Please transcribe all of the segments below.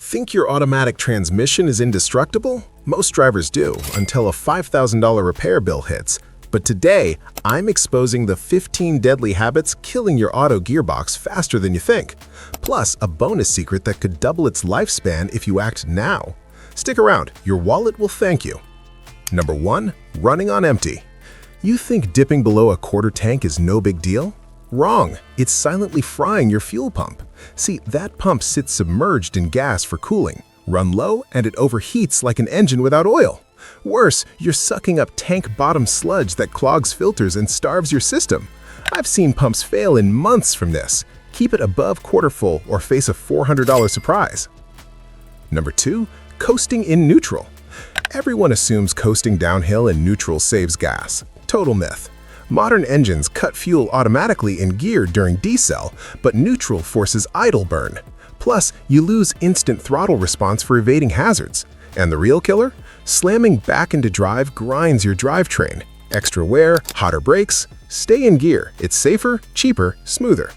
Think your automatic transmission is indestructible? Most drivers do, until a $5,000 repair bill hits. But today, I'm exposing the 15 deadly habits killing your auto gearbox faster than you think. Plus, a bonus secret that could double its lifespan if you act now. Stick around, your wallet will thank you. Number 1. Running on empty. You think dipping below a quarter tank is no big deal? Wrong. It's silently frying your fuel pump. See, that pump sits submerged in gas for cooling. Run low and it overheats like an engine without oil. Worse, you're sucking up tank bottom sludge that clogs filters and starves your system. I've seen pumps fail in months from this. Keep it above quarter full or face a $400 surprise. Number 2. Coasting in neutral. Everyone assumes coasting downhill in neutral saves gas. Total myth. Modern engines cut fuel automatically in gear during decel, but neutral forces idle burn. Plus, you lose instant throttle response for evading hazards. And the real killer? Slamming back into drive grinds your drivetrain. Extra wear, hotter brakes. Stay in gear. It's safer, cheaper, smoother.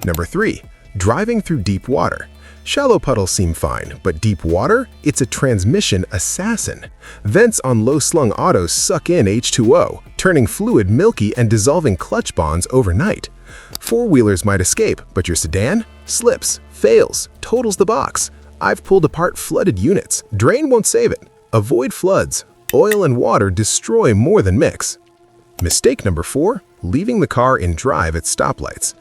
Number 3. Driving through deep water. Shallow puddles seem fine, but deep water? It's a transmission assassin. Vents on low-slung autos suck in H2O, turning fluid milky and dissolving clutch bonds overnight. Four-wheelers might escape, but your sedan? Slips, fails, totals the box. I've pulled apart flooded units. Drain won't save it. Avoid floods. Oil and water destroy more than mix. Mistake number 4. Leaving the car in drive at stoplights.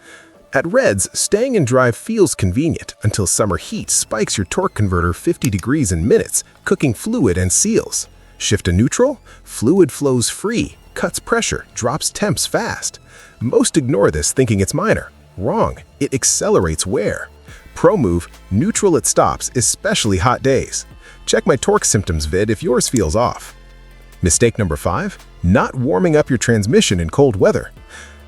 At reds, staying in drive feels convenient until summer heat spikes your torque converter 50 degrees in minutes, cooking fluid and seals. Shift to neutral? Fluid flows free, cuts pressure, drops temps fast. Most ignore this thinking it's minor. Wrong. It accelerates wear. Pro move, neutral at stops, especially hot days. Check my torque symptoms vid if yours feels off. Mistake number 5. Not warming up your transmission in cold weather.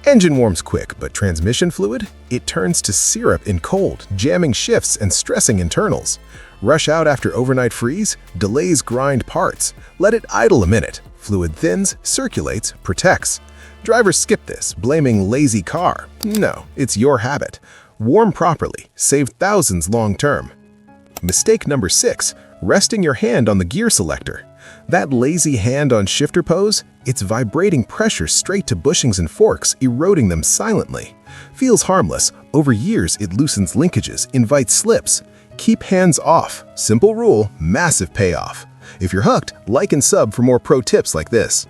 Engine warms quick, but transmission fluid? It turns to syrup in cold, jamming shifts and stressing internals. Rush out after overnight freeze? Delays grind parts. Let it idle a minute. Fluid thins, circulates, protects. Drivers skip this, blaming lazy car. No, it's your habit. Warm properly, save thousands long term. Mistake number 6. Resting your hand on the gear selector. That lazy hand on shifter pose? It's vibrating pressure straight to bushings and forks, eroding them silently. Feels harmless. Over years, it loosens linkages, invites slips. Keep hands off. Simple rule, massive payoff. If you're hooked, like and sub for more pro tips like this.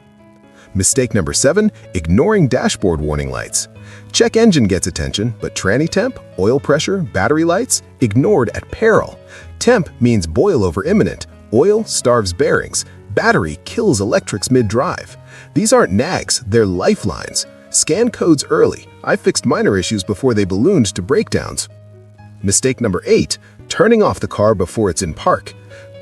Mistake number 7. Ignoring dashboard warning lights. Check engine gets attention, but tranny temp, oil pressure, battery lights? Ignored at peril. Temp means boil over imminent. Oil starves bearings. Battery kills electrics mid-drive. These aren't nags, they're lifelines. Scan codes early. I fixed minor issues before they ballooned to breakdowns. Mistake number 8. Turning off the car before it's in park.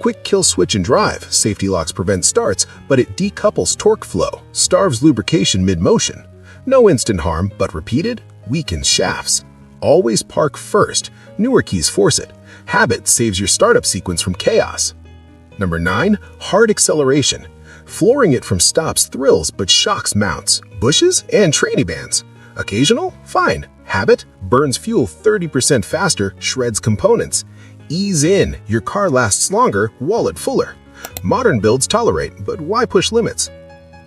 Quick kill switch and drive. Safety locks prevent starts, but it decouples torque flow, starves lubrication mid-motion. No instant harm, but repeated, weakens shafts. Always park first. Newer keys force it. Habit saves your startup sequence from chaos. Number 9. Hard acceleration. Flooring it from stops thrills but shocks mounts, bushes, and tranny bands. Occasional? Fine. Habit? Burns fuel 30% faster, shreds components. Ease in. Your car lasts longer, wallet fuller. Modern builds tolerate, but why push limits?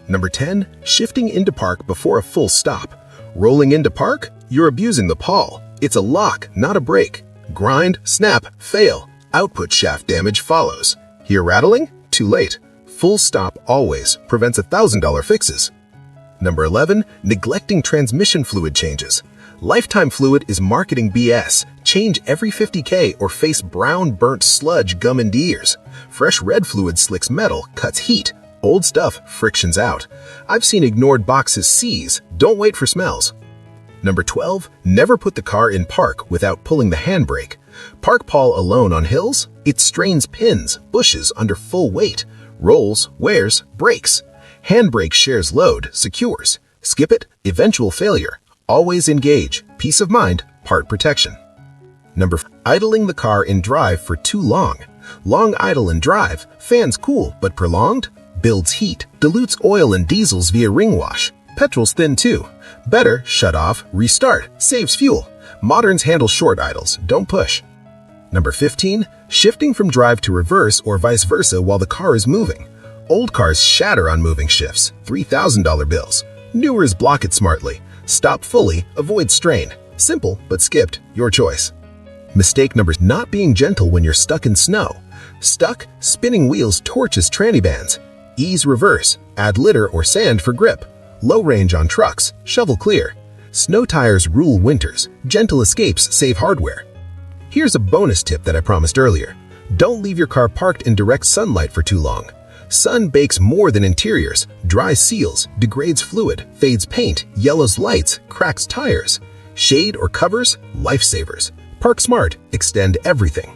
Number 10. Shifting into park before a full stop. Rolling into park? You're abusing the pawl. It's a lock, not a brake. Grind, snap, fail. Output shaft damage follows. Hear rattling? Too late. Full stop always prevents $1,000 fixes. Number 11. Neglecting transmission fluid changes. Lifetime fluid is marketing BS. Change every 50K or face brown burnt sludge gum into ears. Fresh red fluid slicks metal, cuts heat. Old stuff frictions out. I've seen ignored boxes seize. Don't wait for smells. Number 12. Never put the car in park without pulling the handbrake. Park pawl alone on hills? It strains pins, bushes under full weight. Rolls, wears, brakes. Handbrake shares load, secures. Skip it, eventual failure. Always engage, peace of mind, part protection. Number 5. Idling the car in drive for too long. Long idle in drive, fans cool, but prolonged? Builds heat, dilutes oil and diesels via ring wash. Petrol's thin too. Better, shut off, restart, saves fuel. Moderns handle short idles, don't push. Number 15. Shifting from drive to reverse or vice versa while the car is moving. Old cars shatter on moving shifts, $3,000 bills. Newers block it smartly. Stop fully, avoid strain. Simple, but skipped. Your choice. Mistake number: not being gentle when you're stuck in snow. Stuck, spinning wheels torches tranny bands. Ease reverse, add litter or sand for grip. Low range on trucks, shovel clear. Snow tires rule winters, gentle escapes save hardware. Here's a bonus tip that I promised earlier. Don't leave your car parked in direct sunlight for too long. Sun bakes more than interiors, dries seals, degrades fluid, fades paint, yellows lights, cracks tires. Shade or covers, lifesavers. Park smart, extend everything.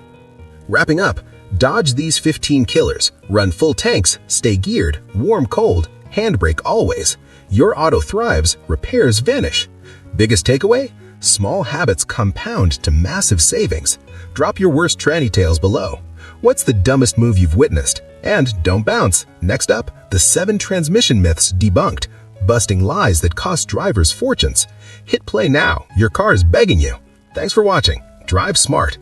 Wrapping up, dodge these 15 killers. Run full tanks, stay geared, warm cold, handbrake always. Your auto thrives, repairs vanish. Biggest takeaway? Small habits compound to massive savings. Drop your worst tranny tales below. What's the dumbest move you've witnessed? And don't bounce. Next up, the 7 transmission myths debunked, busting lies that cost drivers fortunes. Hit play now. Your car is begging you. Thanks for watching. Drive smart.